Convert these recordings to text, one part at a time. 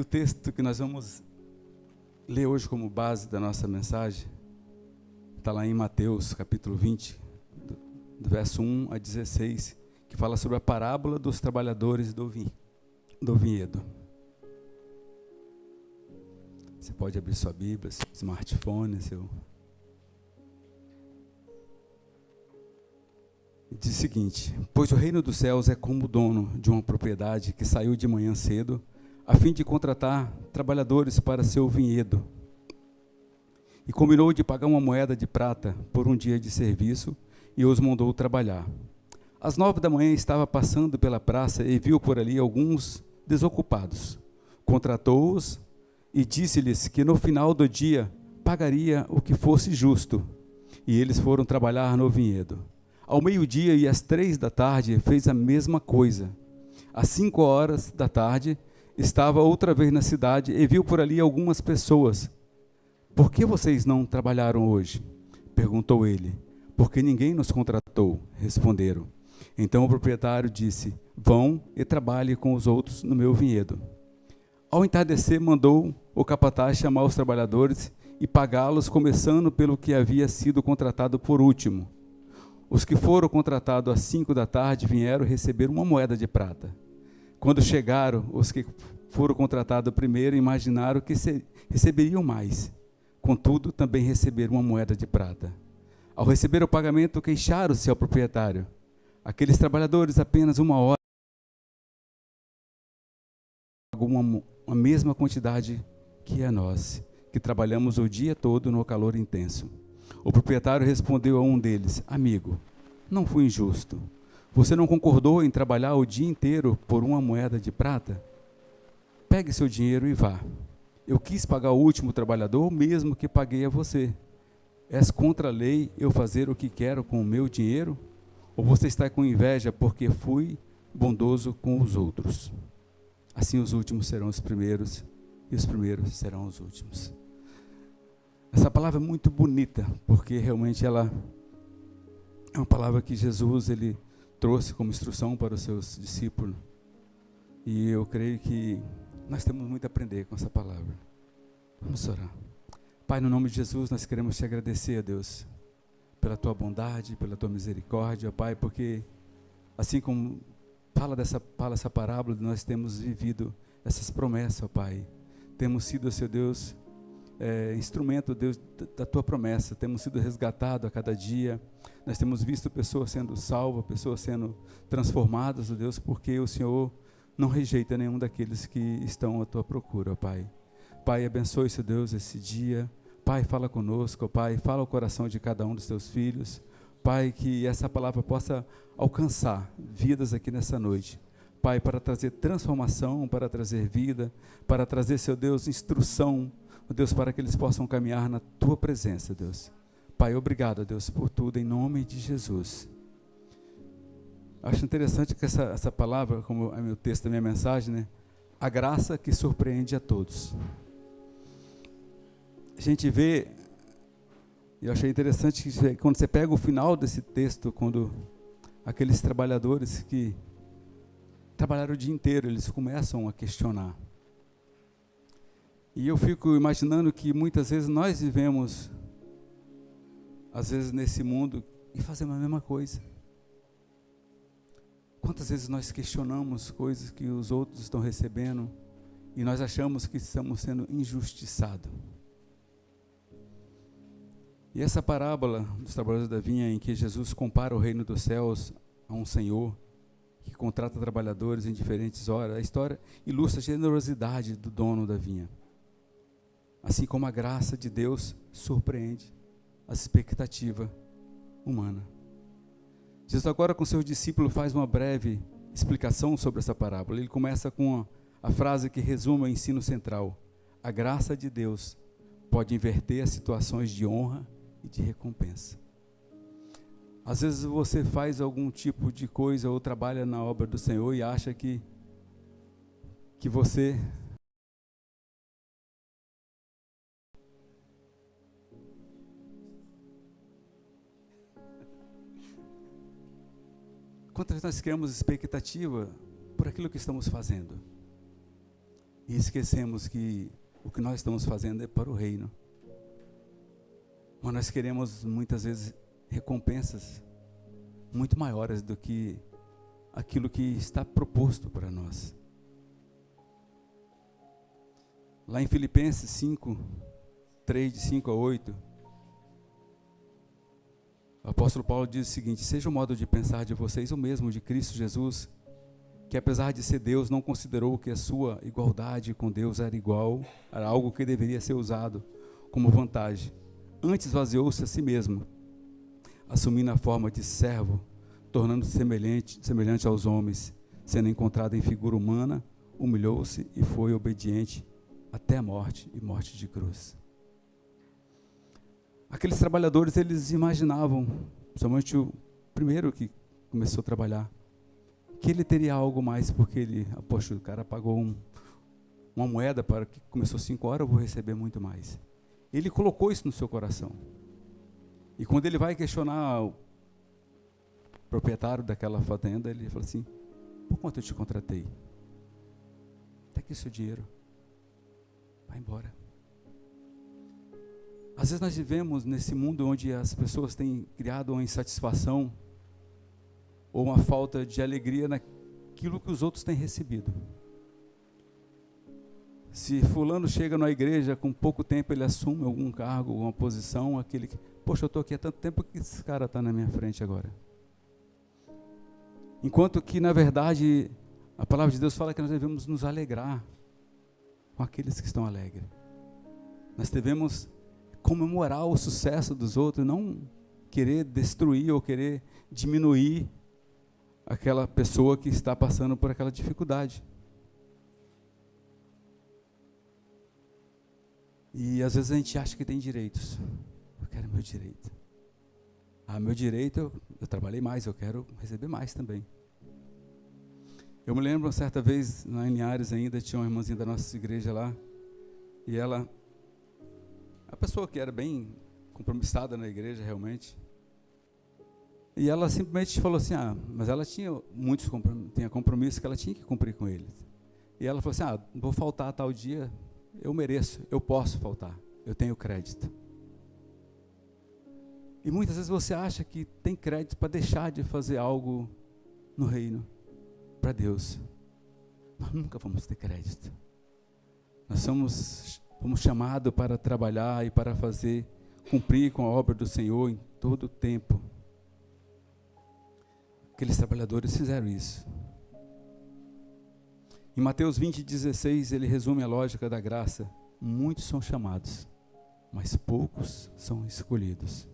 O texto que nós vamos ler hoje como base da nossa mensagem está lá em Mateus, capítulo 20, do verso 1 a 16, que fala sobre a parábola dos trabalhadores do vinhedo. Você pode abrir sua Bíblia, seu smartphone, Diz o seguinte: pois o reino dos céus é como o dono de uma propriedade que saiu de manhã cedo, a fim de contratar trabalhadores para seu vinhedo. E combinou de pagar uma moeda de prata por um dia de serviço, e os mandou trabalhar. Às 9 da manhã estava passando pela praça e viu por ali alguns desocupados. Contratou-os e disse-lhes que no final do dia pagaria o que fosse justo. E eles foram trabalhar no vinhedo. Ao meio-dia e às 3 da tarde fez a mesma coisa. Às 5 horas da tarde estava outra vez na cidade e viu por ali algumas pessoas. Por que vocês não trabalharam hoje? Perguntou ele. Porque ninguém nos contratou, responderam. Então o proprietário disse: vão e trabalhem com os outros no meu vinhedo. Ao entardecer, mandou o capataz chamar os trabalhadores e pagá-los, começando pelo que havia sido contratado por último. Os que foram contratados às 5 da tarde vieram receber uma moeda de prata. Quando chegaram, os que foram contratados primeiro imaginaram que receberiam mais. Contudo, também receberam uma moeda de prata. Ao receber o pagamento, queixaram-se ao proprietário. Aqueles trabalhadores apenas uma hora pagam a mesma quantidade que a nós, que trabalhamos o dia todo no calor intenso. O proprietário respondeu a um deles: amigo, não fui injusto. Você não concordou em trabalhar o dia inteiro por uma moeda de prata? Pegue seu dinheiro e vá. Eu quis pagar o último trabalhador, mesmo que paguei a você. És contra a lei eu fazer o que quero com o meu dinheiro? Ou você está com inveja porque fui bondoso com os outros? Assim os últimos serão os primeiros, e os primeiros serão os últimos. Essa palavra é muito bonita, porque realmente ela é uma palavra que Jesus ele trouxe como instrução para os seus discípulos. E eu creio que nós temos muito a aprender com essa palavra. Vamos orar. Pai, no nome de Jesus, nós queremos te agradecer, a Deus, pela tua bondade, pela tua misericórdia, Pai, porque assim como fala essa parábola, nós temos vivido essas promessas, ó Pai. Temos sido, Seu Deus, instrumento, Deus, da tua promessa. Temos sido resgatados a cada dia. Nós temos visto pessoas sendo salvas, pessoas sendo transformadas, ó Deus, porque o Senhor não rejeita nenhum daqueles que estão à tua procura, ó Pai. Pai, abençoe, Seu Deus, esse dia. Pai, fala conosco, ó Pai, fala o coração de cada um dos teus filhos. Pai, que essa palavra possa alcançar vidas aqui nessa noite. Pai, para trazer transformação, para trazer vida, para trazer, Seu Deus, instrução, Deus, para que eles possam caminhar na tua presença, Deus. Pai, obrigado, Deus, por tudo, em nome de Jesus. Acho interessante que essa palavra, como é meu texto, a minha mensagem, né? A graça que surpreende a todos. A gente vê, eu achei interessante que quando você pega o final desse texto, quando aqueles trabalhadores que trabalharam o dia inteiro, eles começam a questionar. E eu fico imaginando que muitas vezes nós vivemos, às vezes nesse mundo, e fazemos a mesma coisa. Quantas vezes nós questionamos coisas que os outros estão recebendo e nós achamos que estamos sendo injustiçados? E essa parábola dos trabalhadores da vinha, em que Jesus compara o reino dos céus a um senhor que contrata trabalhadores em diferentes horas, a história ilustra a generosidade do dono da vinha. Assim como a graça de Deus surpreende a expectativa humana. Jesus agora com seus discípulos faz uma breve explicação sobre essa parábola. Ele começa com a frase que resume o ensino central: a graça de Deus pode inverter as situações de honra e de recompensa. Às vezes você faz algum tipo de coisa ou trabalha na obra do Senhor e acha que você quantas vezes nós criamos expectativa por aquilo que estamos fazendo. E esquecemos que o que nós estamos fazendo é para o reino. Mas nós queremos muitas vezes recompensas muito maiores do que aquilo que está proposto para nós. Lá em Filipenses 5, 3, de 5 a 8, o apóstolo Paulo diz o seguinte: seja o modo de pensar de vocês o mesmo de Cristo Jesus, que apesar de ser Deus, não considerou que a sua igualdade com Deus era algo que deveria ser usado como vantagem. Antes esvaziou-se a si mesmo, assumindo a forma de servo, tornando-se semelhante aos homens, sendo encontrado em figura humana, humilhou-se e foi obediente até a morte e morte de cruz. Aqueles trabalhadores, eles imaginavam, principalmente o primeiro que começou a trabalhar, que ele teria algo mais, porque poxa, o cara pagou uma moeda para que começou 5 horas, eu vou receber muito mais. Ele colocou isso no seu coração. E quando ele vai questionar o proprietário daquela fazenda, ele fala assim: por quanto eu te contratei? Está aqui o seu dinheiro. Vai embora. Às vezes nós vivemos nesse mundo onde as pessoas têm criado uma insatisfação ou uma falta de alegria naquilo que os outros têm recebido. Se fulano chega na igreja, com pouco tempo ele assume algum cargo, alguma posição, aquele que, poxa, eu estou aqui há tanto tempo que esse cara está na minha frente agora. Enquanto que, na verdade, a palavra de Deus fala que nós devemos nos alegrar com aqueles que estão alegres. Nós devemos comemorar o sucesso dos outros, não querer destruir ou querer diminuir aquela pessoa que está passando por aquela dificuldade. E às vezes a gente acha que tem direitos. Eu quero meu direito. Meu direito, eu trabalhei mais, eu quero receber mais também. Eu me lembro, certa vez, lá em Linhares ainda, tinha uma irmãzinha da nossa igreja lá, e ela, a pessoa que era bem compromissada na igreja, realmente, e ela simplesmente falou assim, mas ela tinha compromissos que ela tinha que cumprir com eles. E ela falou assim, vou faltar tal dia, eu mereço, eu posso faltar, eu tenho crédito. E muitas vezes você acha que tem crédito para deixar de fazer algo no reino, para Deus. Nós nunca vamos ter crédito. Nós fomos chamados para trabalhar e para cumprir com a obra do Senhor em todo o tempo. Aqueles trabalhadores fizeram isso. Em Mateus 20:16, ele resume a lógica da graça. Muitos são chamados, mas poucos são escolhidos.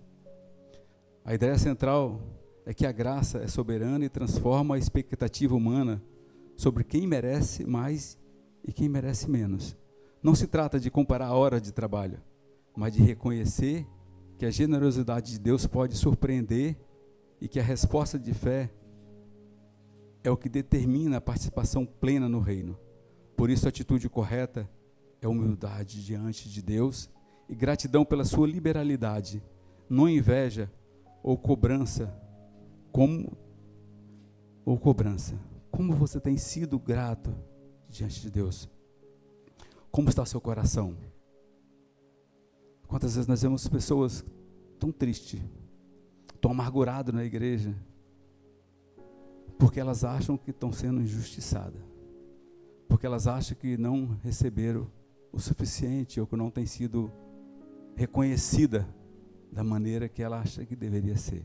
A ideia central é que a graça é soberana e transforma a expectativa humana sobre quem merece mais e quem merece menos. Não se trata de comparar a hora de trabalho, mas de reconhecer que a generosidade de Deus pode surpreender e que a resposta de fé é o que determina a participação plena no reino. Por isso, a atitude correta é humildade diante de Deus e gratidão pela sua liberalidade, não inveja ou cobrança. Como você tem sido grato diante de Deus? Como está seu coração? Quantas vezes nós vemos pessoas tão tristes, tão amarguradas na igreja, porque elas acham que estão sendo injustiçadas, porque elas acham que não receberam o suficiente ou que não tem sido reconhecida da maneira que ela acha que deveria ser.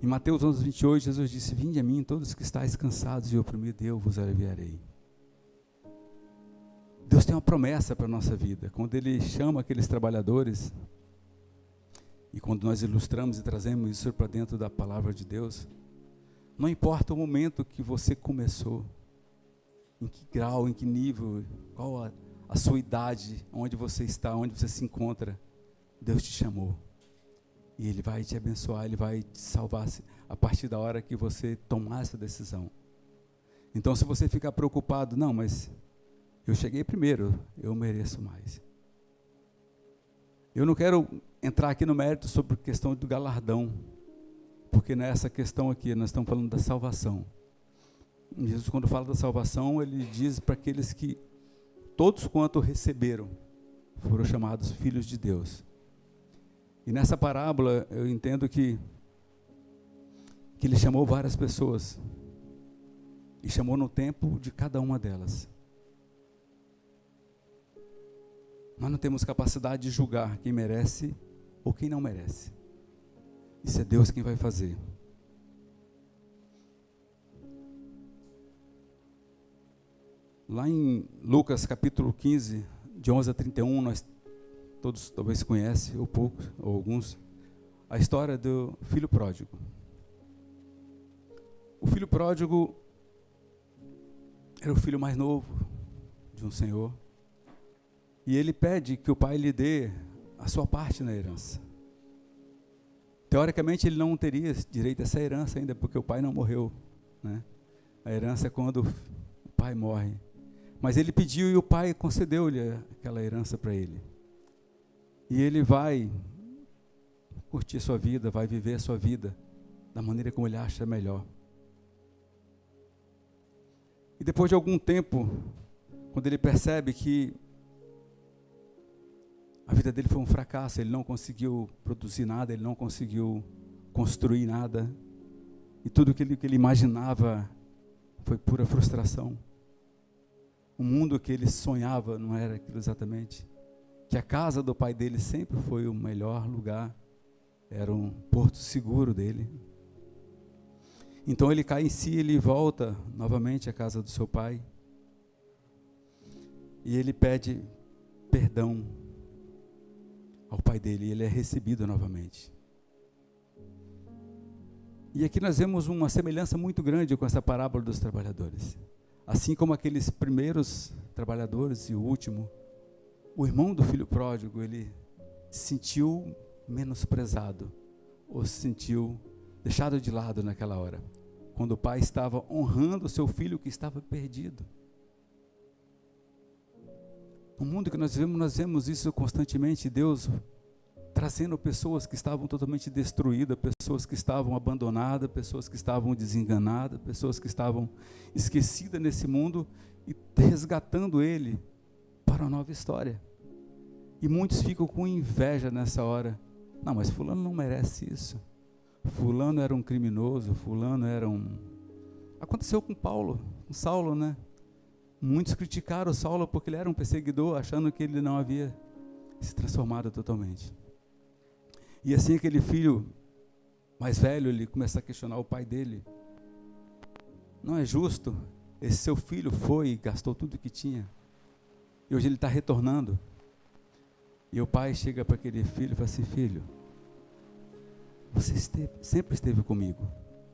Em Mateus 11:28, Jesus disse: vinde a mim todos que estáis cansados e oprimidos, eu vos aliviarei. Deus tem uma promessa para a nossa vida. Quando Ele chama aqueles trabalhadores, e quando nós ilustramos e trazemos isso para dentro da palavra de Deus, não importa o momento que você começou, em que grau, em que nível, qual a sua idade, onde você está, onde você se encontra, Deus te chamou. E Ele vai te abençoar, Ele vai te salvar a partir da hora que você tomar essa decisão. Então, se você ficar preocupado, não, mas eu cheguei primeiro, eu mereço mais. Eu não quero entrar aqui no mérito sobre a questão do galardão, porque nessa questão aqui, nós estamos falando da salvação. Jesus, quando fala da salvação, ele diz para aqueles que todos quanto receberam foram chamados filhos de Deus. E nessa parábola eu entendo que ele chamou várias pessoas e chamou no tempo de cada uma delas. Nós não temos capacidade de julgar quem merece ou quem não merece. Isso é Deus quem vai fazer. Lá em Lucas capítulo 15, de 11 a 31, nós todos talvez conhecem, ou poucos, ou alguns, a história do filho pródigo. O filho pródigo era o filho mais novo de um senhor, e ele pede que o pai lhe dê a sua parte na herança. Teoricamente ele não teria direito a essa herança ainda, porque o pai não morreu, né? A herança é quando o pai morre. Mas ele pediu e o pai concedeu-lhe aquela herança para ele. E ele vai curtir sua vida, vai viver a sua vida da maneira como ele acha melhor. E depois de algum tempo, quando ele percebe que a vida dele foi um fracasso, ele não conseguiu produzir nada, ele não conseguiu construir nada, e tudo que ele imaginava foi pura frustração. O mundo que ele sonhava não era aquilo exatamente. Que a casa do pai dele sempre foi o melhor lugar, era um porto seguro dele. Então ele cai em si, ele volta novamente à casa do seu pai. E ele pede perdão ao pai dele, e ele é recebido novamente. E aqui nós vemos uma semelhança muito grande com essa parábola dos trabalhadores. Assim como aqueles primeiros trabalhadores e o último, o irmão do filho pródigo, ele se sentiu menosprezado, ou se sentiu deixado de lado naquela hora, quando o pai estava honrando o seu filho que estava perdido. No mundo que nós vemos isso constantemente, Deus trazendo pessoas que estavam totalmente destruídas, pessoas que estavam abandonadas, pessoas que estavam desenganadas, pessoas que estavam esquecidas nesse mundo e resgatando ele para uma nova história. E muitos ficam com inveja nessa hora. Não, mas fulano não merece isso. Fulano era um criminoso, fulano era um... Aconteceu com Paulo, com Saulo, né? Muitos criticaram Saulo porque ele era um perseguidor, achando que ele não havia se transformado totalmente. E assim aquele filho mais velho, ele começa a questionar o pai dele. Não é justo, esse seu filho foi e gastou tudo que tinha. E hoje ele está retornando. E o pai chega para aquele filho e fala assim: filho, você sempre esteve comigo.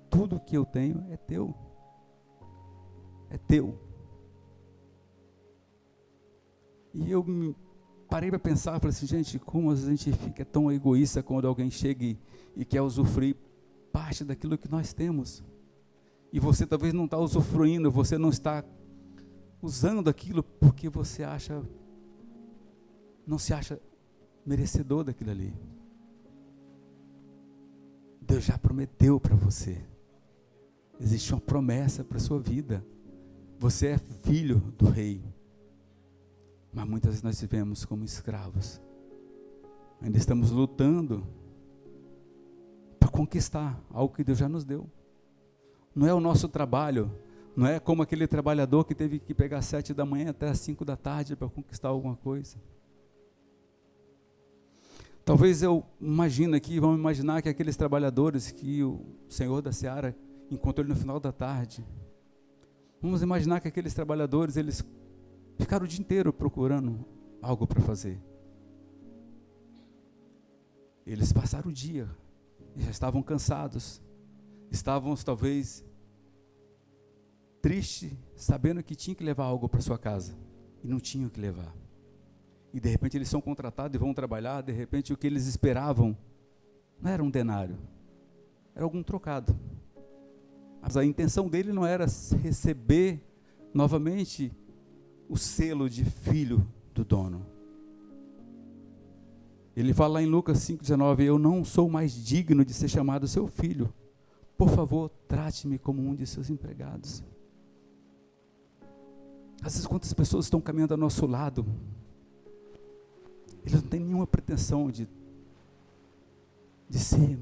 Tudo que eu tenho é teu. É teu. E eu parei para pensar, falei assim, gente, como a gente fica tão egoísta quando alguém chega e quer usufruir parte daquilo que nós temos. E você talvez não está usufruindo, você não está usando aquilo porque você não se acha merecedor daquilo ali. Deus já prometeu para você. Existe uma promessa para a sua vida. Você é filho do rei. Mas muitas vezes nós vivemos como escravos. Ainda estamos lutando para conquistar algo que Deus já nos deu. Não é o nosso trabalho, não é como aquele trabalhador que teve que pegar 7 da manhã até as 5 da tarde para conquistar alguma coisa. Talvez eu imagine aqui, vamos imaginar que aqueles trabalhadores que o Senhor da Seara encontrou no final da tarde. Vamos imaginar que aqueles trabalhadores, eles ficaram o dia inteiro procurando algo para fazer. Eles passaram o dia, e já estavam cansados, estavam talvez tristes, sabendo que tinham que levar algo para sua casa, e não tinham que levar. E de repente eles são contratados e vão trabalhar, de repente o que eles esperavam não era um denário, era algum trocado. Mas a intenção dele não era receber novamente o selo de filho do dono. Ele fala lá em Lucas 5,19, eu não sou mais digno de ser chamado seu filho. Por favor, trate-me como um de seus empregados. Às vezes, quantas pessoas estão caminhando ao nosso lado, eles não têm nenhuma pretensão de ser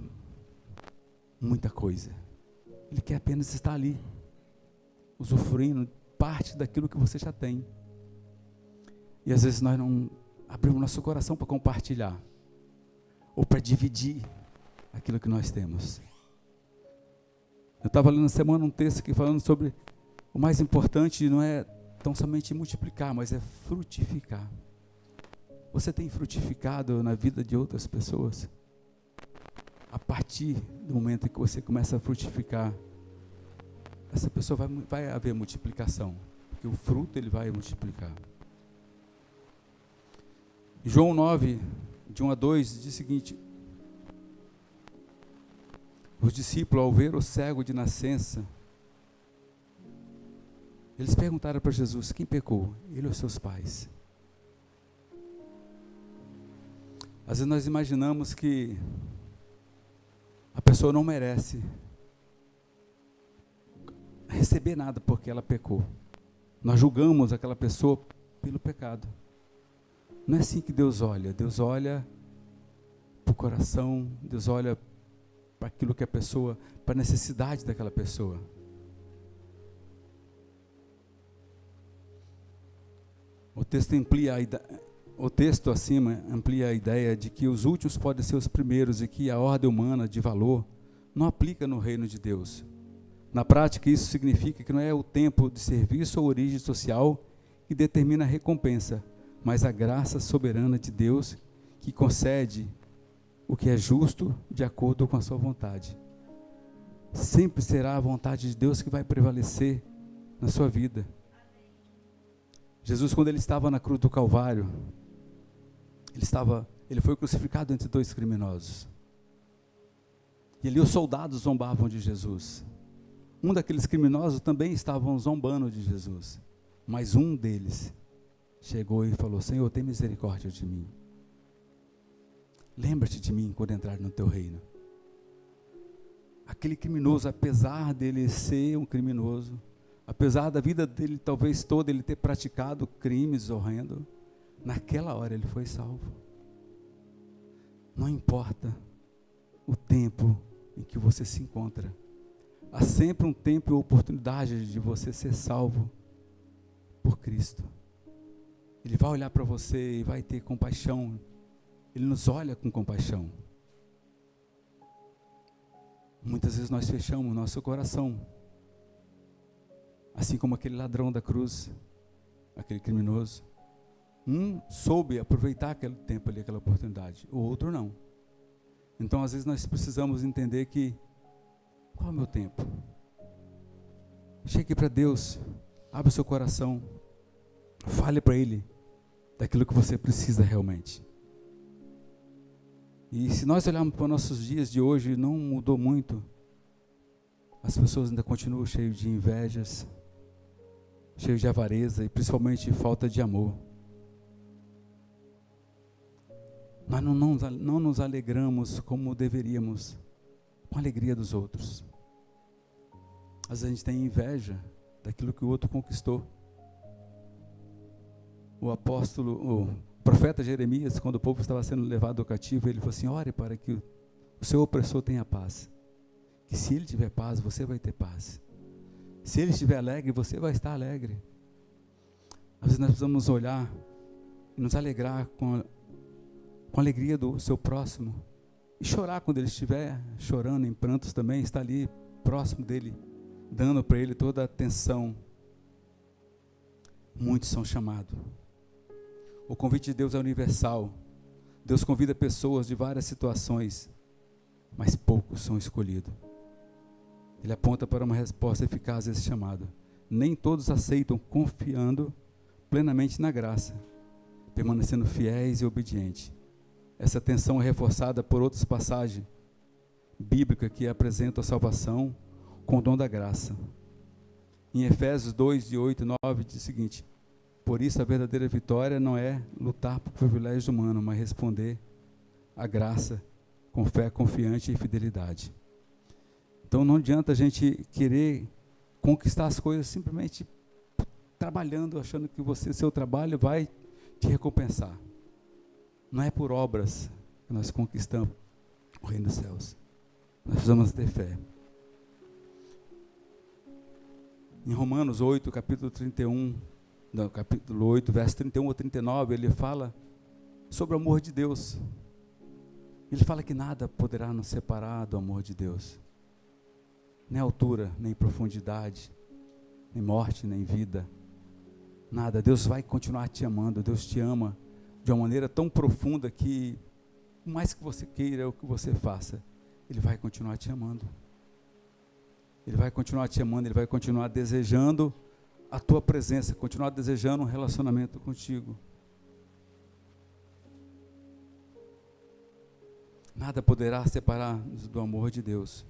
muita coisa. Ele quer apenas estar ali, usufruindo parte daquilo que você já tem. E às vezes nós não abrimos nosso coração para compartilhar, ou para dividir aquilo que nós temos. Eu estava lendo na semana um texto aqui falando sobre o mais importante não é tão somente multiplicar, mas é frutificar. Você tem frutificado na vida de outras pessoas? A partir do momento em que você começa a frutificar, essa pessoa vai haver multiplicação, porque o fruto ele vai multiplicar. João 9, de 1 a 2, diz o seguinte: os discípulos, ao ver o cego de nascença, eles perguntaram para Jesus: quem pecou? Ele ou seus pais? Às vezes nós imaginamos que a pessoa não merece receber nada porque ela pecou. Nós julgamos aquela pessoa pelo pecado. Não é assim que Deus olha. Deus olha para o coração, Deus olha para aquilo que a pessoa, para a necessidade daquela pessoa. O texto acima amplia a ideia de que os últimos podem ser os primeiros e que a ordem humana de valor não aplica no reino de Deus. Na prática, isso significa que não é o tempo de serviço ou origem social que determina a recompensa, mas a graça soberana de Deus que concede o que é justo de acordo com a sua vontade. Sempre será a vontade de Deus que vai prevalecer na sua vida. Jesus, quando ele estava na cruz do Calvário, ele foi crucificado entre dois criminosos. E ali os soldados zombavam de Jesus. Um daqueles criminosos também estavam zombando de Jesus. Mas um deles chegou e falou: Senhor, tem misericórdia de mim. Lembra-te de mim quando entrar no teu reino. Aquele criminoso, apesar dele ser um criminoso, apesar da vida dele talvez toda ele ter praticado crimes horrendos, naquela hora ele foi salvo. Não importa o tempo em que você se encontra, há sempre um tempo e oportunidade de você ser salvo por Cristo. Ele vai olhar para você e vai ter compaixão. Ele nos olha com compaixão. Muitas vezes nós fechamos nosso coração, assim como aquele ladrão da cruz, aquele criminoso. Um soube aproveitar aquele tempo ali, aquela oportunidade, o outro não. Então às vezes nós precisamos entender que, qual é o meu tempo? Chegue para Deus, abra o seu coração, fale para Ele daquilo que você precisa realmente. E se nós olharmos para os nossos dias de hoje, não mudou muito. As pessoas ainda continuam cheias de invejas, cheias de avareza e principalmente falta de amor. Nós não nos alegramos como deveríamos com a alegria dos outros. Às vezes a gente tem inveja daquilo que o outro conquistou. O profeta Jeremias, quando o povo estava sendo levado ao cativo, ele falou assim: ore para que o seu opressor tenha paz. Que se ele tiver paz, você vai ter paz. Se ele estiver alegre, você vai estar alegre. Às vezes nós precisamos olhar e nos alegrar com a alegria do seu próximo. E chorar quando ele estiver chorando em prantos também, estar ali próximo dele, dando para ele toda a atenção. Muitos são chamados. O convite de Deus é universal. Deus convida pessoas de várias situações, mas poucos são escolhidos. Ele aponta para uma resposta eficaz a esse chamado. Nem todos aceitam, confiando plenamente na graça, permanecendo fiéis e obedientes. Essa tensão é reforçada por outras passagens bíblicas que apresentam a salvação com o dom da graça. Em Efésios 2, de 8 e 9, diz o seguinte: por isso a verdadeira vitória não é lutar por privilégios humanos, mas responder à graça com fé confiante e fidelidade. Então não adianta a gente querer conquistar as coisas simplesmente trabalhando, achando que seu trabalho vai te recompensar. Não é por obras que nós conquistamos o reino dos céus. Nós precisamos ter fé. Em Romanos 8, capítulo 31, no capítulo 8, verso 31 a 39, ele fala sobre o amor de Deus. Ele fala que nada poderá nos separar do amor de Deus. Nem altura, nem profundidade, nem morte, nem vida. Nada. Deus vai continuar te amando. Deus te ama de uma maneira tão profunda que, por mais que você queira ou que você faça, Ele vai continuar te amando. Ele vai continuar te amando, Ele vai continuar desejando a tua presença, continuar desejando um relacionamento contigo. Nada poderá separar-nos do amor de Deus.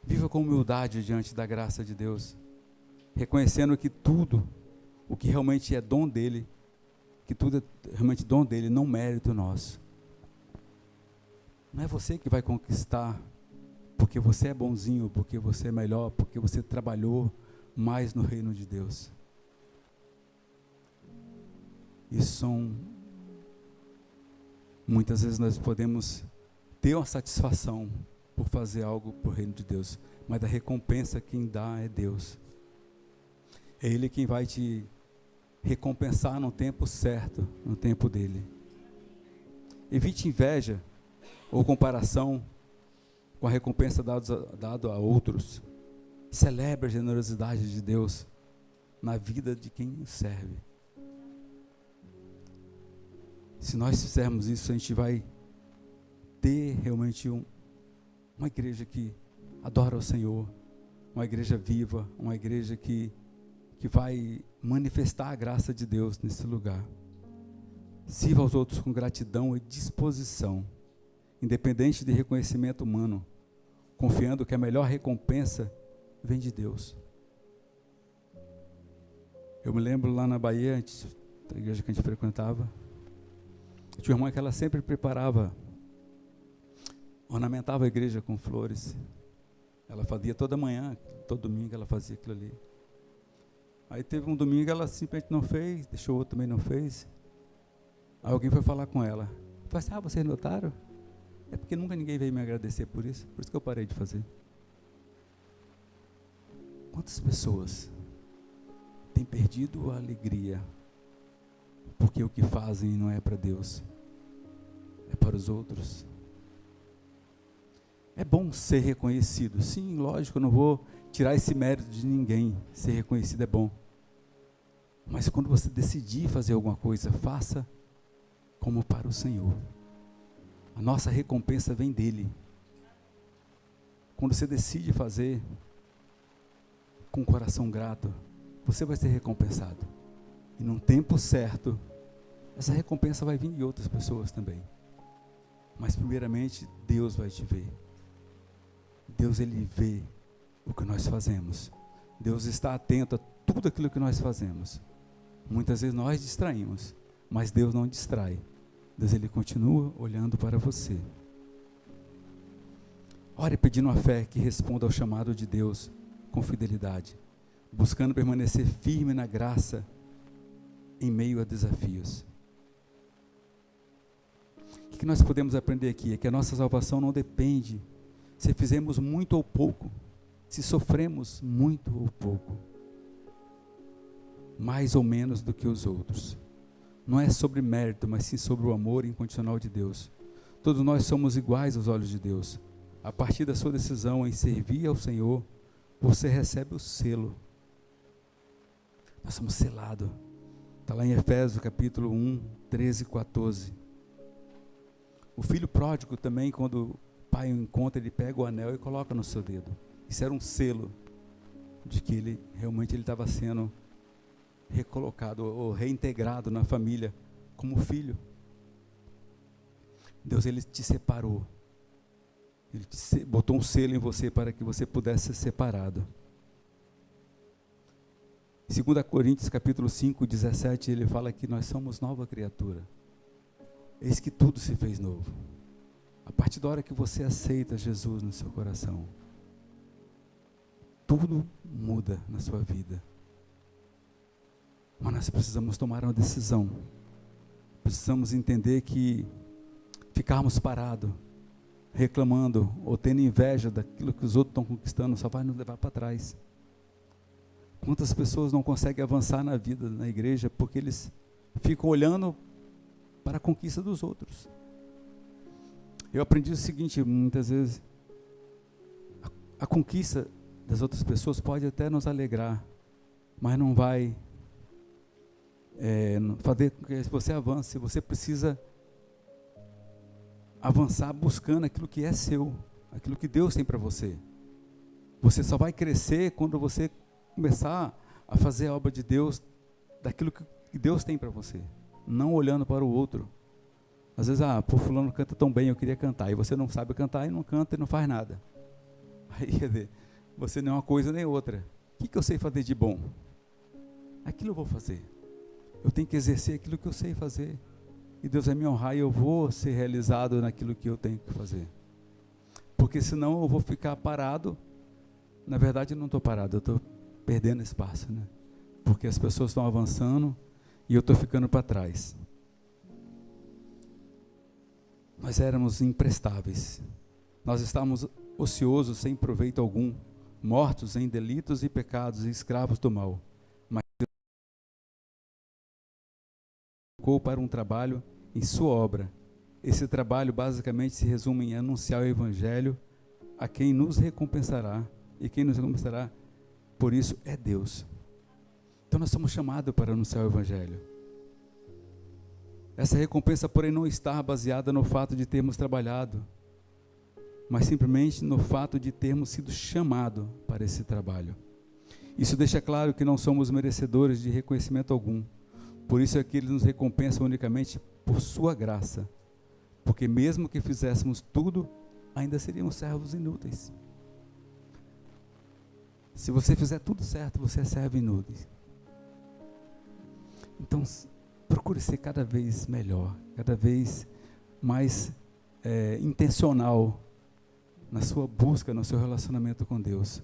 Viva com humildade diante da graça de Deus, reconhecendo que tudo, o que realmente é dom dEle, que tudo é realmente dom dEle, não mérito nosso. Não é você que vai conquistar, porque você é bonzinho, porque você é melhor, porque você trabalhou mais no reino de Deus. Muitas vezes nós podemos ter uma satisfação por fazer algo para o reino de Deus, mas a recompensa quem dá é Deus. É Ele quem vai te recompensar no tempo certo, no tempo dEle. Evite inveja ou comparação com a recompensa dada a outros. Celebre a generosidade de Deus na vida de quem o serve. Se nós fizermos isso, a gente vai ter realmente uma igreja que adora o Senhor, uma igreja viva, uma igreja que vai manifestar a graça de Deus nesse lugar. Sirva aos outros com gratidão e disposição, independente de reconhecimento humano, confiando que a melhor recompensa vem de Deus. Eu me lembro lá na Bahia, antes da igreja que a gente frequentava, tinha uma irmã que ela sempre preparava, ornamentava a igreja com flores. Ela fazia toda manhã, todo domingo ela fazia aquilo ali. Aí teve um domingo ela simplesmente não fez, deixou outro também não fez. Aí alguém foi falar com ela. Falei assim, vocês notaram? É porque nunca ninguém veio me agradecer por isso que eu parei de fazer. Quantas pessoas têm perdido a alegria porque o que fazem não é para Deus, é para os outros? É bom ser reconhecido. Sim, lógico, eu não vou tirar esse mérito de ninguém. Ser reconhecido é bom. Mas quando você decidir fazer alguma coisa, faça como para o Senhor. A nossa recompensa vem dEle. Quando você decide fazer com o coração grato, você vai ser recompensado. E num tempo certo, essa recompensa vai vir de outras pessoas também. Mas primeiramente, Deus vai te ver. Deus, Ele vê o que nós fazemos. Deus está atento a tudo aquilo que nós fazemos. Muitas vezes nós distraímos, mas Deus não distrai. Deus, Ele continua olhando para você. Ore pedindo a fé que responda ao chamado de Deus com fidelidade, buscando permanecer firme na graça em meio a desafios. O que nós podemos aprender aqui? É que a nossa salvação não depende se fizemos muito ou pouco, se sofremos muito ou pouco, mais ou menos do que os outros. Não é sobre mérito, mas sim sobre o amor incondicional de Deus. Todos nós somos iguais aos olhos de Deus. A partir da sua decisão em servir ao Senhor, você recebe o selo. Nós somos selados. Está lá em Efésios capítulo 1, 13 e 14. O filho pródigo também, quando o pai o encontra, ele pega o anel e coloca no seu dedo. Isso era um selo de que ele realmente estava sendo recolocado ou reintegrado na família como filho. Deus, Ele te separou. Ele botou um selo em você para que você pudesse ser separado. Em 2 Coríntios capítulo 5, 17, ele fala que nós somos nova criatura. Eis que tudo se fez novo. A partir da hora que você aceita Jesus no seu coração, tudo muda na sua vida. Mas nós precisamos tomar uma decisão. Precisamos entender que ficarmos parados, reclamando ou tendo inveja daquilo que os outros estão conquistando, só vai nos levar para trás. Quantas pessoas não conseguem avançar na vida, na igreja, porque eles ficam olhando para a conquista dos outros. Eu aprendi o seguinte, muitas vezes, a conquista das outras pessoas pode até nos alegrar, mas não vai fazer com que você avance. Você precisa avançar buscando aquilo que é seu, aquilo que Deus tem para você. Você só vai crescer quando você começar a fazer a obra de Deus, daquilo que Deus tem para você, não olhando para o outro. Às vezes, fulano canta tão bem, eu queria cantar, e você não sabe cantar, e não canta, e não faz nada. Aí, quer dizer, você nem uma coisa nem outra. O que eu sei fazer de bom? Aquilo eu vou fazer. Eu tenho que exercer aquilo que eu sei fazer. E Deus vai me honrar e eu vou ser realizado naquilo que eu tenho que fazer. Porque senão eu vou ficar parado. Na verdade, eu não estou parado, eu estou perdendo espaço, né? Porque as pessoas estão avançando e eu estou ficando para trás. Nós éramos imprestáveis. Nós estávamos ociosos, sem proveito algum, mortos em delitos e pecados e escravos do mal. Mas Deus nos colocou para um trabalho em sua obra. Esse trabalho basicamente se resume em anunciar o Evangelho a quem nos recompensará. E quem nos recompensará por isso é Deus. Então nós somos chamados para anunciar o Evangelho. Essa recompensa, porém, não está baseada no fato de termos trabalhado, mas simplesmente no fato de termos sido chamados para esse trabalho. Isso deixa claro que não somos merecedores de reconhecimento algum. Por isso é que Ele nos recompensa unicamente por sua graça. Porque mesmo que fizéssemos tudo, ainda seríamos servos inúteis. Se você fizer tudo certo, você é servo inútil. Então, procure ser cada vez melhor, cada vez mais intencional na sua busca, no seu relacionamento com Deus.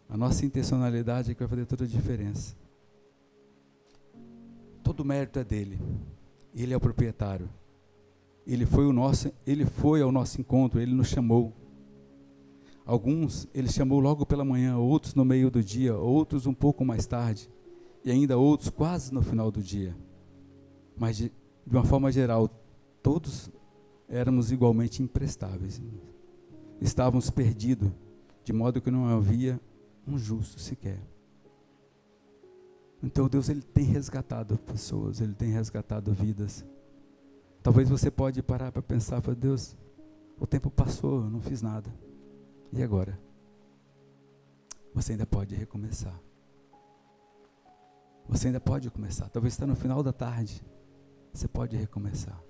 A nossa intencionalidade é que vai fazer toda a diferença. Todo o mérito é dele. Ele é o proprietário. Ele foi ao nosso encontro, ele nos chamou. Alguns ele chamou logo pela manhã, outros no meio do dia, outros um pouco mais tarde, e ainda outros quase no final do dia. Mas de uma forma geral, todos éramos igualmente imprestáveis. Estávamos perdidos, de modo que não havia um justo sequer. Então Deus, Ele tem resgatado pessoas, Ele tem resgatado vidas. Talvez você pode parar para pensar, Deus, o tempo passou, eu não fiz nada. E agora? Você ainda pode recomeçar. Você ainda pode começar. Talvez está no final da tarde. Você pode recomeçar.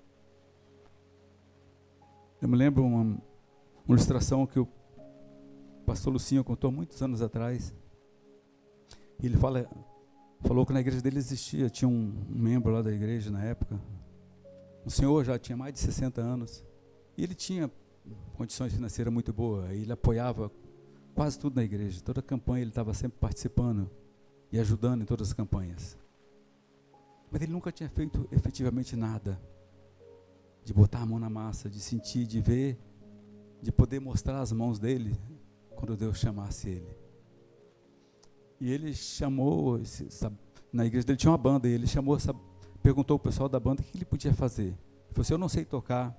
Eu me lembro uma ilustração que o pastor Lucinho contou muitos anos atrás. E ele falou que na igreja dele existia, tinha um membro lá da igreja na época. Um senhor já tinha mais de 60 anos. E ele tinha condições financeiras muito boas. Ele apoiava quase tudo na igreja. Toda campanha ele estava sempre participando e ajudando em todas as campanhas. Mas ele nunca tinha feito efetivamente nada. De botar a mão na massa, de sentir, de ver, de poder mostrar as mãos dele quando Deus chamasse ele. E ele chamou, na igreja dele tinha uma banda, e ele perguntou ao pessoal da banda o que ele podia fazer. Ele falou assim, eu não sei tocar,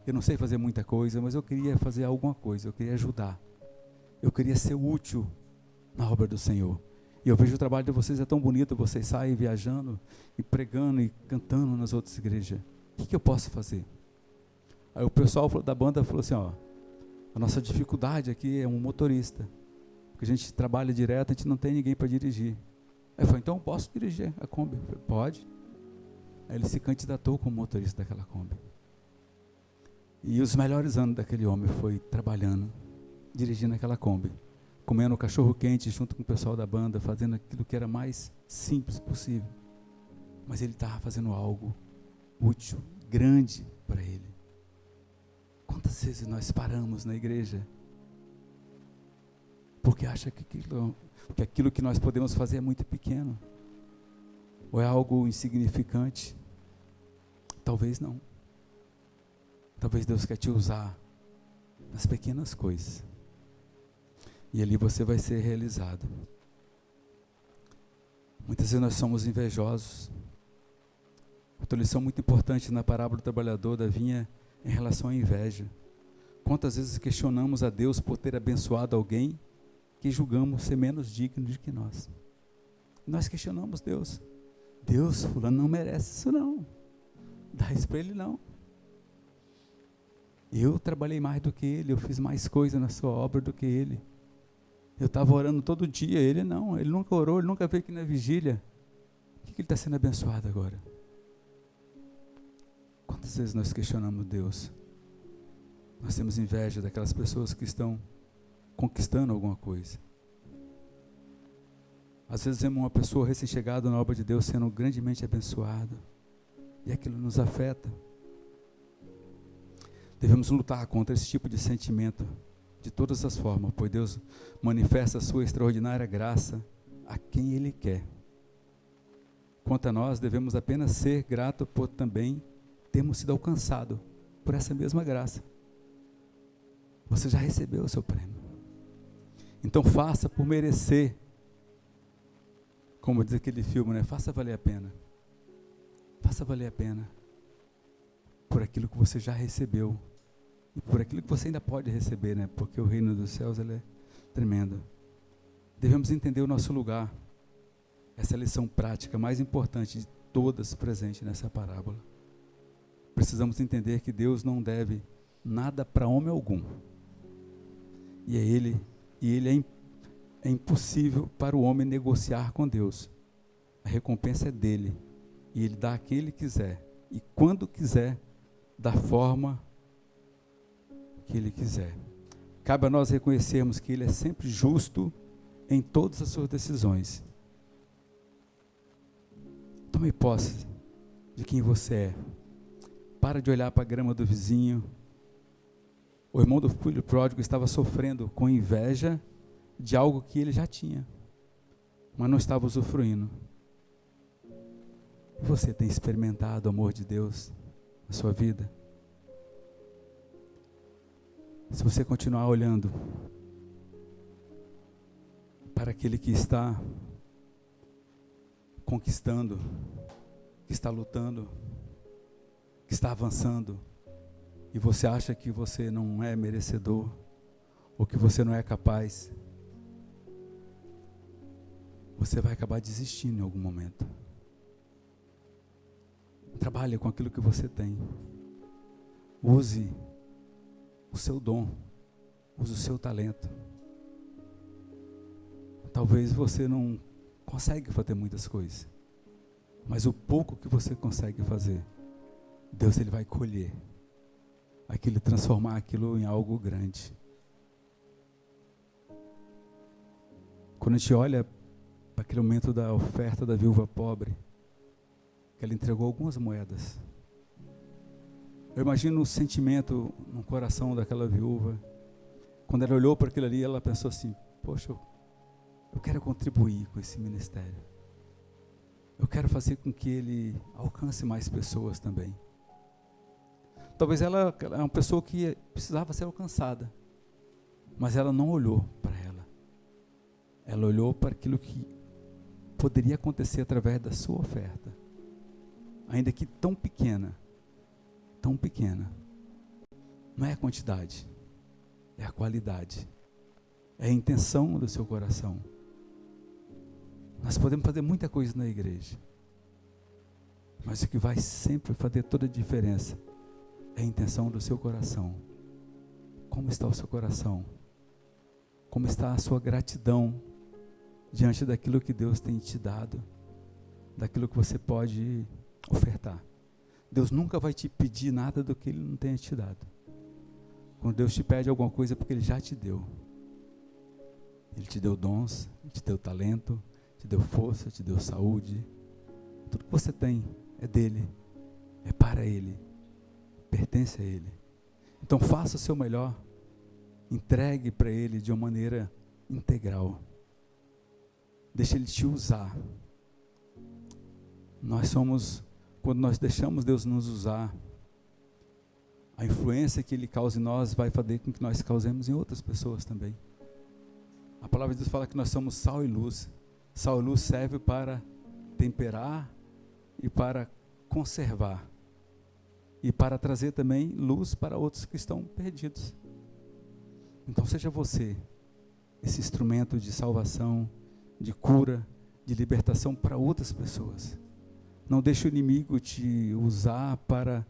eu não sei fazer muita coisa, mas eu queria fazer alguma coisa, eu queria ajudar. Eu queria ser útil na obra do Senhor. E eu vejo o trabalho de vocês é tão bonito, vocês saem viajando e pregando e cantando nas outras igrejas. O que eu posso fazer? Aí o pessoal da banda falou assim, a nossa dificuldade aqui é um motorista. Porque a gente trabalha direto, a gente não tem ninguém para dirigir. Aí eu falei, então eu posso dirigir a Kombi? Eu falei, pode. Aí ele se candidatou como motorista daquela Kombi. E os melhores anos daquele homem foi trabalhando, dirigindo aquela Kombi, comendo cachorro quente junto com o pessoal da banda, fazendo aquilo que era mais simples possível. Mas ele estava fazendo algo útil, grande para ele. Quantas vezes nós paramos na igreja porque acha que aquilo que nós podemos fazer é muito pequeno? Ou é algo insignificante? Talvez não. Talvez Deus quer te usar nas pequenas coisas. E ali você vai ser realizado. Muitas vezes nós somos invejosos. Outra lição muito importante na parábola do trabalhador da vinha em relação à inveja. Quantas vezes questionamos a Deus por ter abençoado alguém que julgamos ser menos digno do que nós? Nós questionamos Deus. Deus, fulano não merece isso não. Dá isso para ele não. Eu trabalhei mais do que ele, eu fiz mais coisa na sua obra do que ele. Eu estava orando todo dia, ele não, ele nunca orou, ele nunca veio aqui na vigília. Por que ele está sendo abençoado agora? Quantas vezes nós questionamos Deus? Nós temos inveja daquelas pessoas que estão conquistando alguma coisa. Às vezes vemos uma pessoa recém-chegada na obra de Deus sendo grandemente abençoada. E aquilo nos afeta. Devemos lutar contra esse tipo de sentimento de todas as formas, pois Deus manifesta a sua extraordinária graça a quem Ele quer. Quanto a nós, devemos apenas ser gratos por também termos sido alcançados por essa mesma graça. Você já recebeu o seu prêmio. Então faça por merecer. Como diz aquele filme, né? Faça valer a pena. Faça valer a pena por aquilo que você já recebeu e por aquilo que você ainda pode receber, né? Porque o reino dos céus ele é tremendo. Devemos entender o nosso lugar. Essa é a lição prática mais importante de todas presente nessa parábola. Precisamos entender que Deus não deve nada para homem algum. E é impossível para o homem negociar com Deus. A recompensa é dele. E ele dá a quem ele quiser. E quando quiser, da forma que ele quiser. Cabe a nós reconhecermos que ele é sempre justo em todas as suas decisões. Tome posse de quem você é. Para de olhar para a grama do vizinho. O irmão do filho pródigo estava sofrendo com inveja de algo que ele já tinha, mas não estava usufruindo. Você tem experimentado o amor de Deus na sua vida? Se você continuar olhando para aquele que está conquistando, que está lutando, que está avançando, e você acha que você não é merecedor, ou que você não é capaz, você vai acabar desistindo em algum momento. Trabalhe com aquilo que você tem. Use o seu dom. Use o seu talento. Talvez você não consiga fazer muitas coisas, mas o pouco que você consegue fazer, Deus ele vai colher. Aquilo, transformar aquilo em algo grande. Quando a gente olha para aquele momento da oferta da viúva pobre, que ela entregou algumas moedas. Eu imagino o sentimento no coração daquela viúva. Quando ela olhou para aquilo ali, ela pensou assim: poxa, eu quero contribuir com esse ministério. Eu quero fazer com que ele alcance mais pessoas também. Talvez ela é uma pessoa que precisava ser alcançada, mas ela não olhou para ela. Ela olhou para aquilo que poderia acontecer através da sua oferta. Ainda que tão pequena. Não é a quantidade, é a qualidade. É a intenção do seu coração. Nós podemos fazer muita coisa na igreja, mas o que vai sempre fazer toda a diferença é a intenção do seu coração. Como está o seu coração? Como está a sua gratidão diante daquilo que Deus tem te dado, daquilo que você pode ofertar? Deus nunca vai te pedir nada do que Ele não tenha te dado. Quando Deus te pede alguma coisa é porque Ele já te deu. Ele te deu dons, Ele te deu talento, te deu força, te deu saúde. Tudo que você tem é dele, é para Ele, pertence a Ele. Então faça o seu melhor, entregue para Ele de uma maneira integral. Deixe Ele te usar. Quando nós deixamos Deus nos usar, a influência que Ele causa em nós vai fazer com que nós causemos em outras pessoas também. A palavra de Deus fala que nós somos sal e luz. Sal e luz serve para temperar e para conservar. E para trazer também luz para outros que estão perdidos. Então seja você esse instrumento de salvação, de cura, de libertação para outras pessoas. Não deixe o inimigo te usar para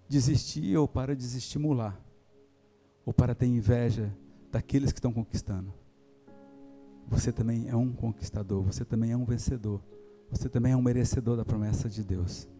desistir ou para desestimular, ou para ter inveja daqueles que estão conquistando. Você também é um conquistador, você também é um vencedor, você também é um merecedor da promessa de Deus.